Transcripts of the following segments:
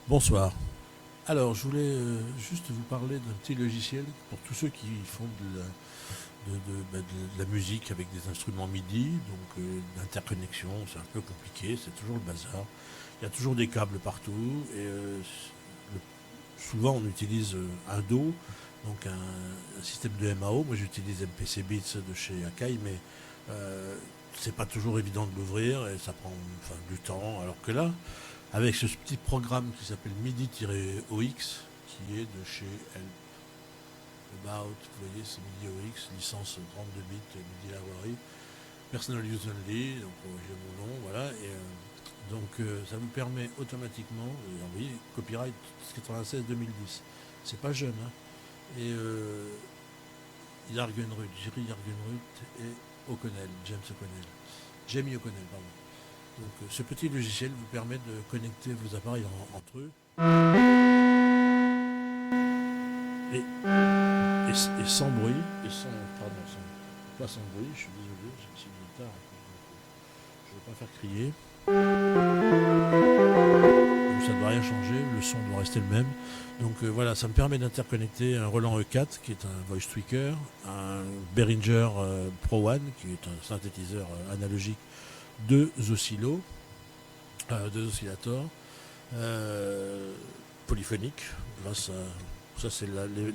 Bonsoir. Alors, je voulais juste vous parler d'un petit logiciel pour tous ceux qui font de la musique avec des instruments MIDI, donc l'interconnexion, c'est un peu compliqué, c'est toujours le bazar. Il y a toujours des câbles partout et souvent on utilise un DAW, donc un système de MAO. Moi j'utilise MPC Beats de chez Akai, mais euh, c'est pas toujours évident de l'ouvrir et ça prend du temps. Alors que là, avec ce petit programme qui s'appelle MIDI-OX, qui est de chez About, vous voyez, c'est MIDI-OX, licence 32 bits MIDI Library, Personal Use Only, donc j'ai mon nom, voilà, et ça vous permet automatiquement, vous voyez, copyright 96-2010, c'est pas jeune, hein, et Jargenrud, Jerry Jargenrud et O'Connell, Jamie O'Connell, pardon. Donc ce petit logiciel vous permet de connecter vos appareils entre eux et, et sans bruit, et sans, pardon, pas sans bruit, je suis désolé, j'ai une petite guitare, je ne veux pas faire crier. Donc ça ne doit rien changer, le son doit rester le même. Donc voilà, ça me permet d'interconnecter un Roland E4 qui est un voice tweaker, un Behringer Pro One qui est un synthétiseur analogique, deux oscillateurs polyphoniques. Ça c'est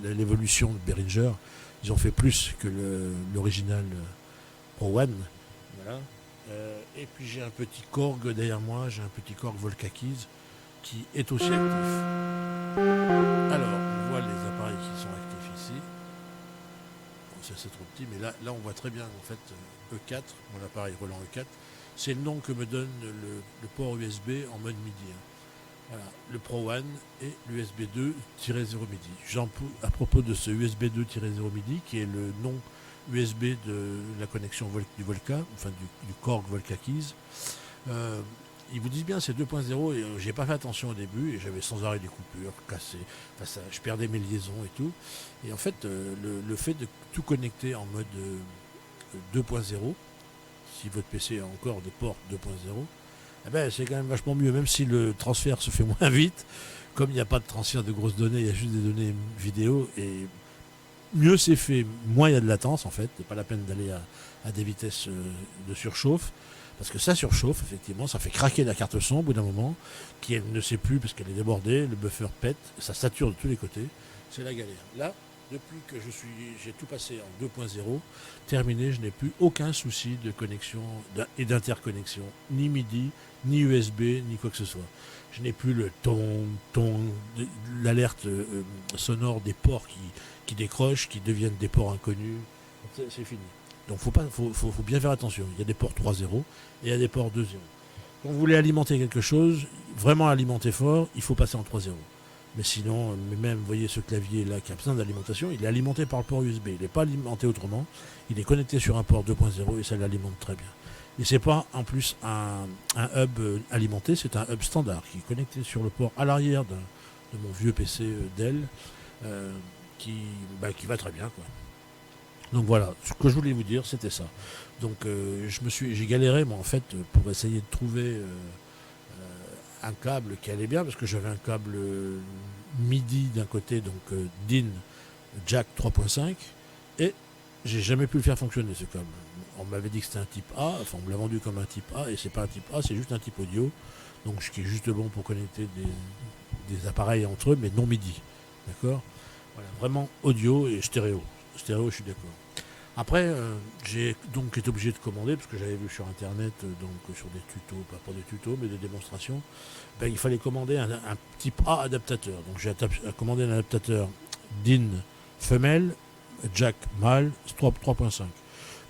l'évolution de Behringer. Ils ont fait plus que l'original Pro One. Voilà. Et puis j'ai un petit Korg derrière moi, j'ai un petit Korg Volca Keys qui est aussi actif. Alors, on voit les appareils qui sont actifs ici. Bon, ça c'est trop petit, mais là on voit très bien en fait E4, mon appareil Roland E4. C'est le nom que me donne le port USB en mode MIDI. Hein. Voilà, le Pro One et l'USB 2-0 MIDI. À propos de ce USB 2-0 MIDI, qui est le nom USB de la connexion du Volca, enfin du Korg Volca Keys, ils vous disent bien c'est 2.0 et j'ai pas fait attention au début et j'avais sans arrêt des coupures, cassées, je perdais mes liaisons et tout. Et en fait, le fait de tout connecter en mode 2.0, si votre PC a encore des ports 2.0, eh ben, c'est quand même vachement mieux, même si le transfert se fait moins vite. Comme il n'y a pas de transfert de grosses données, il y a juste des données vidéo, et mieux c'est fait, moins il y a de latence en fait. C'est pas la peine d'aller à des vitesses de surchauffe, parce que ça surchauffe, effectivement, ça fait craquer la carte son au bout d'un moment, qui elle ne sait plus parce qu'elle est débordée, le buffer pète, ça sature de tous les côtés, c'est la galère. Là, depuis que j'ai tout passé en 2.0, terminé, je n'ai plus aucun souci de connexion et d'interconnexion, ni MIDI, ni USB, ni quoi que ce soit. Je n'ai plus le l'alerte sonore des ports qui décrochent, qui deviennent des ports inconnus. C'est fini. Donc faut bien faire attention. Il y a des ports 3.0 et il y a des ports 2.0. Quand vous voulez alimenter quelque chose, vraiment alimenter fort, il faut passer en 3.0. Mais sinon, même, vous voyez ce clavier là qui a besoin d'alimentation, il est alimenté par le port USB. Il n'est pas alimenté autrement. Il est connecté sur un port 2.0 et ça l'alimente très bien. Et c'est pas en plus un hub alimenté, c'est un hub standard qui est connecté sur le port à l'arrière de mon vieux PC Dell qui va très bien, quoi. Donc voilà, ce que je voulais vous dire, c'était ça. Donc j'ai galéré, moi, en fait, pour essayer de trouver un câble qui allait bien, parce que j'avais un câble MIDI d'un côté, donc DIN Jack 3.5, et j'ai jamais pu le faire fonctionner, ce câble. On m'avait dit que c'était un type A, enfin on me l'a vendu comme un type A, et c'est pas un type A, c'est juste un type audio, donc ce qui est juste bon pour connecter des appareils entre eux, mais non MIDI. D'accord. Voilà, vraiment audio et stéréo. Stéréo, je suis d'accord. Après, j'ai donc été obligé de commander, parce que j'avais vu sur internet, donc sur des tutos, pas pour des tutos, mais des démonstrations, ben, il fallait commander un type A adaptateur. Donc j'ai commandé un adaptateur DIN femelle, jack mâle, 3.5,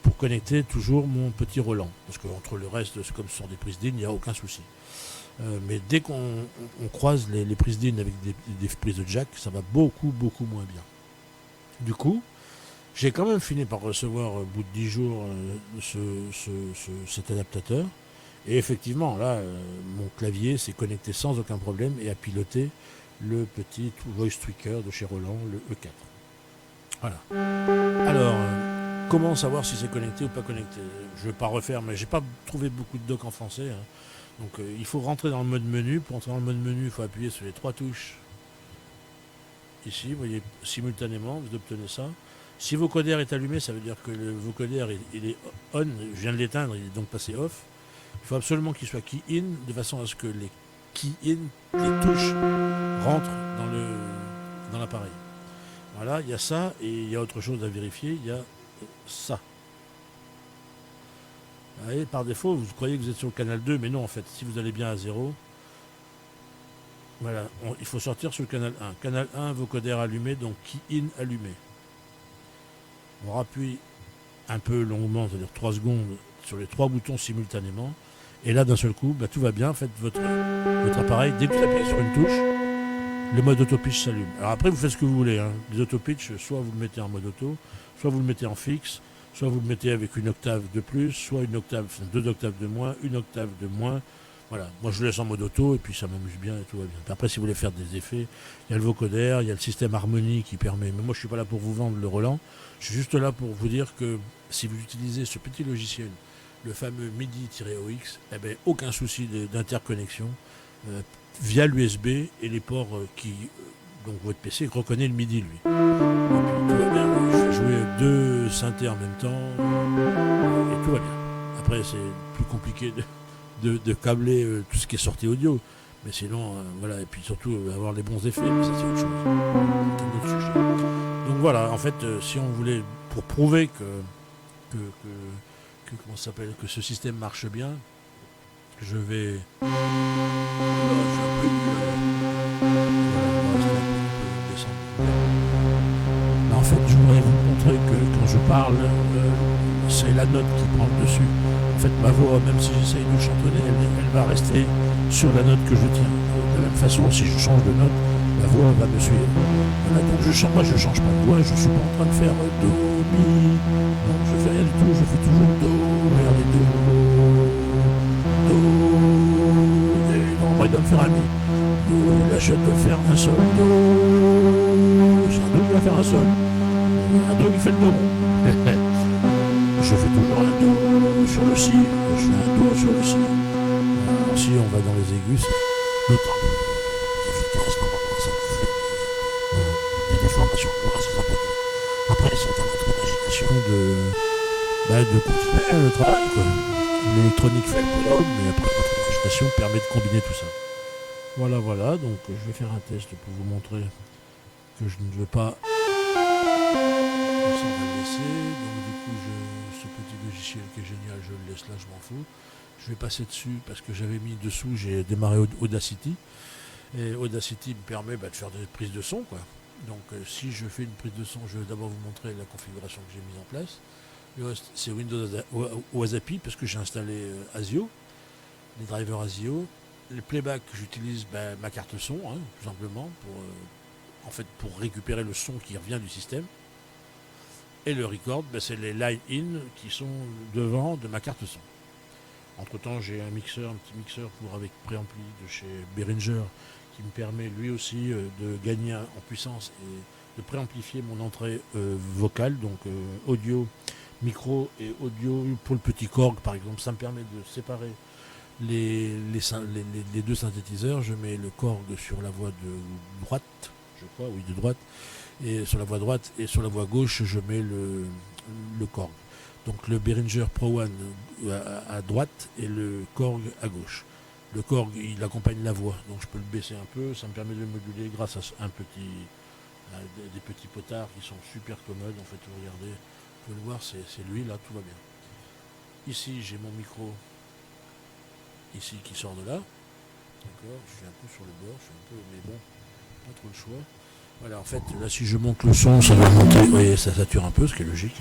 pour connecter toujours mon petit Roland. Parce qu'entre le reste, comme ce sont des prises DIN, il n'y a aucun souci. Mais dès qu'on croise les prises DIN avec des prises de jack, ça va beaucoup moins bien. Du coup, j'ai quand même fini par recevoir au bout de 10 jours cet adaptateur. Et effectivement, là, mon clavier s'est connecté sans aucun problème et a piloté le petit voice tweaker de chez Roland, le E4. Voilà. Alors, comment savoir si c'est connecté ou pas connecté? Je ne vais pas refaire, mais j'ai pas trouvé beaucoup de docs en français. Hein. Donc il faut rentrer dans le mode menu. Pour entrer dans le mode menu, il faut appuyer sur les 3 touches ici. Vous voyez, simultanément, vous obtenez ça. Si vocoder est allumé, ça veut dire que le vocoder il est on. Je viens de l'éteindre, il est donc passé off. Il faut absolument qu'il soit key in, de façon à ce que les key in, les touches, rentrent dans l'appareil. Voilà, il y a ça, et il y a autre chose à vérifier, il y a ça. Et par défaut, vous croyez que vous êtes sur le canal 2, mais non, en fait, si vous allez bien à 0, voilà, il faut sortir sur le canal 1. Canal 1, vocoder allumé, donc key in allumé. On rappuie un peu longuement, c'est-à-dire 3 secondes, sur les 3 boutons simultanément. Et là, d'un seul coup, tout va bien. En fait, votre appareil, dès que vous appuyez sur une touche, le mode auto-pitch s'allume. Alors après, vous faites ce que vous voulez. Les auto-pitch, soit vous le mettez en mode auto, soit vous le mettez en fixe, soit vous le mettez avec une octave de plus, soit une octave, 2 octaves de moins, une octave de moins. Voilà, moi je le laisse en mode auto et puis ça m'amuse bien et tout va bien. Après, si vous voulez faire des effets, il y a le vocoder, il y a le système harmonie qui permet. Mais moi, je suis pas là pour vous vendre le Roland. Je suis juste là pour vous dire que si vous utilisez ce petit logiciel, le fameux MIDI-OX, aucun souci d'interconnexion via l'USB et les ports donc votre PC reconnaît le MIDI lui. Et puis tout va bien. Je vais jouer 2 synthés en même temps et tout va bien. Après, c'est plus compliqué de câbler tout ce qui est sorti audio. Mais sinon, voilà, et puis surtout avoir les bons effets, mais ça c'est autre chose. C'est un autre sujet. Donc voilà, en fait, si on voulait, pour prouver comment ça s'appelle, que ce système marche bien, je vais. Là, en fait, je voudrais vous montrer que quand je parle, c'est la note qui prend le dessus. En fait, ma voix, même si j'essaye de chantonner, elle va rester sur la note que je tiens. De la même façon, si je change de note, la voix va me suivre. Voilà, donc moi je change pas de voix, je suis pas en train de faire do, mi. Non, je fais rien du tout, je fais toujours do, regardez do, et non, moi il doit me faire un mi. Do, là je dois faire un sol, do, c'est un do qui va faire un sol. Un do qui fait le do rond. Je fais toujours un do sur le si, je fais un do sur le si. Alors si on va dans les aigus, c'est l'autre. Après, c'est à votre imagination de continuer le travail, quoi. L'électronique fait le boulot, mais après, votre imagination permet de combiner tout ça. Voilà, donc je vais faire un test pour vous montrer que je ne veux pas. Ça, on va le laisser. Donc, du coup, ce petit logiciel qui est génial, je le laisse là, je m'en fous. Je vais passer dessus parce que j'avais mis dessous, j'ai démarré Audacity. Et Audacity me permet de faire des prises de son, quoi. Donc si je fais une prise de son, je vais d'abord vous montrer la configuration que j'ai mise en place. Le reste, c'est Windows Wasapi parce que j'ai installé ASIO, les drivers ASIO. Le playback, j'utilise ma carte son, tout simplement, pour récupérer le son qui revient du système. Et le record, c'est les line-in qui sont devant de ma carte son. Entre temps, j'ai un petit mixeur avec préampli de chez Behringer qui me permet lui aussi de gagner en puissance et de préamplifier mon entrée vocale, donc audio, micro et audio pour le petit Korg par exemple. Ça me permet de séparer les 2 synthétiseurs. Je mets le Korg sur la voie de droite, je crois, oui, de droite, et sur la voie droite, et sur la voie gauche, je mets le Korg. Donc le Behringer Pro One à droite et le Korg à gauche. Le Korg, il accompagne la voix, donc je peux le baisser un peu, ça me permet de le moduler grâce à des petits potards qui sont super commodes. En fait, vous regardez, vous pouvez le voir, c'est lui, là, tout va bien. Ici, j'ai mon micro, ici, qui sort de là. D'accord, je suis un peu sur le bord, mais bon, pas trop le choix. Voilà, en fait, là, si je monte le son, ça va monter, vous voyez, ça sature un peu, ce qui est logique,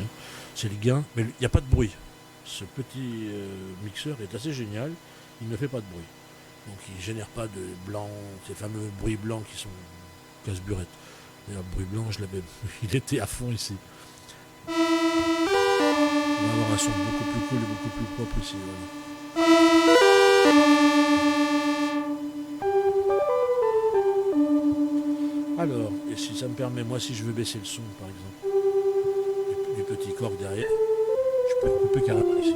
c'est le gain, mais il n'y a pas de bruit. Ce petit mixeur est assez génial, il ne fait pas de bruit. Donc il ne génère pas de blanc, ces fameux bruits blancs qui sont casse-burettes. D'ailleurs, le bruit blanc, je l'avais, il était à fond ici. On va avoir un son beaucoup plus cool et beaucoup plus propre ici. Voilà. Alors, et si ça me permet, moi, si je veux baisser le son, par exemple, du petit Korg derrière, je peux le couper carrément ici.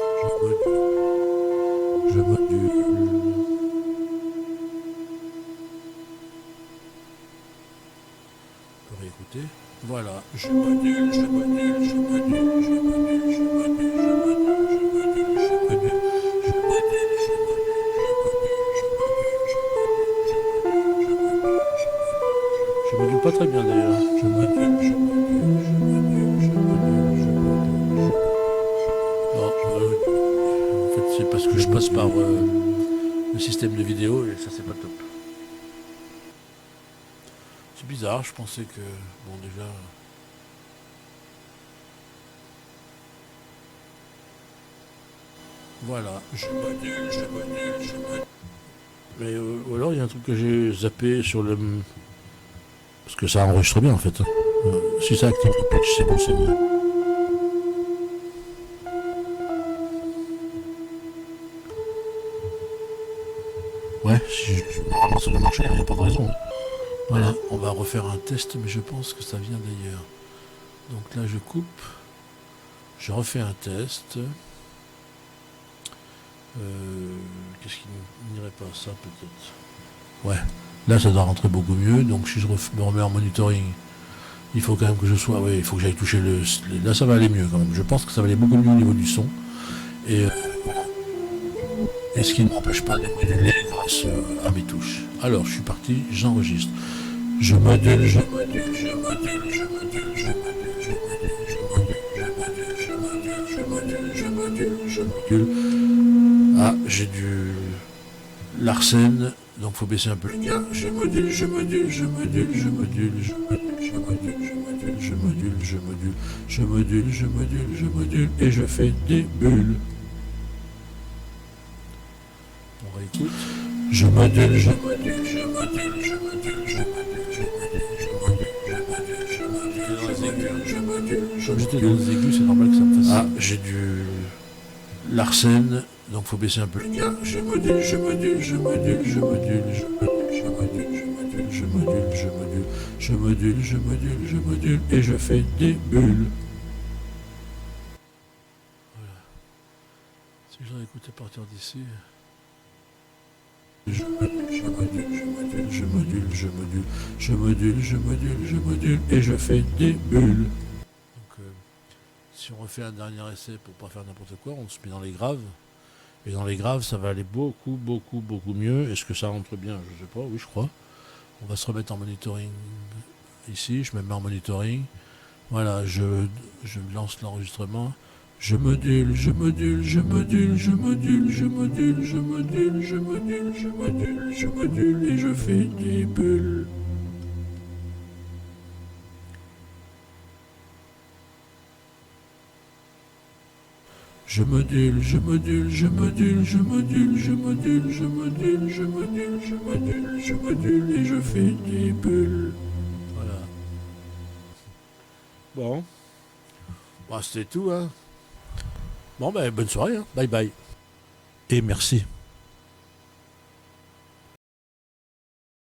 Je module. On peut réécouter. Voilà. Je module, je module, je module, je module, je module, je module, je module, je module, je module, je module pas très bien d'ailleurs. Je module, je module, je module, je module, je module. Bon, en fait, c'est parce que je passe par le système de vidéo et ça, c'est pas top. C'est bizarre, je pensais que. Bon, déjà. Voilà, je module, je module, je module. Mais ou alors il y a un truc que j'ai zappé sur le. Parce que ça enregistre bien en fait. Si ça active le pitch, c'est bon, c'est mieux. Ouais, si normalement ça doit marcher, il n'y a pas de raison. Voilà, on va refaire un test, mais je pense que ça vient d'ailleurs. Donc là je coupe, je refais un test. Qu'est-ce qui n'irait pas ça peut-être? Ouais, là ça doit rentrer beaucoup mieux, donc si je me remets en monitoring, il faut quand même que je sois, ouais, il faut que j'aille toucher là ça va aller mieux quand même, je pense que ça va aller beaucoup mieux au niveau du son, et ce qui ne m'empêche pas de moduler grâce à mes touches. Alors je suis parti, j'enregistre. Je module, je module, je module, je module, je module, je module, je module, je module, je module, je module, je module. Ah, j'ai du Larsen, donc faut baisser un peu le gain. Je module, je module, je module, je module, je module, je module, je module, je module, je module, je module, je module, je module, et je fais des bulles. On réécoute. Je module, je module, je module, je module, je module, je module, je module, je module, je module. Comme j'étais dans les aigus, c'est normal que ça me fasse. Ah, j'ai du Larsen, donc faut baisser un peu le gain. Je module, je module, je module, je module, je module, je module, je module, je module, je module, je module, je module, je module, et je fais des bulles. Voilà. Si je réécoute à partir d'ici. Je module, je module, je module, je module, je module, je module, je module, je module, et je fais des bulles. Donc, si on refait un dernier essai pour pas faire n'importe quoi, on se met dans les graves. Et dans les graves, ça va aller beaucoup, beaucoup, beaucoup mieux. Est-ce que ça rentre bien? Je sais pas, oui, je crois. On va se remettre en monitoring ici. Je me mets en monitoring. Voilà, je lance l'enregistrement. Je module, je module, je module, je module, je module, je module, je module, je module, je module, et je fais des bulles. Je module, je module, je module, je module, je module, je module, je module, je module, je module et je fais des bulles. Voilà. Bon. Bon, c'était tout, hein. Bon, ben, bonne soirée, hein. Bye bye. Et merci.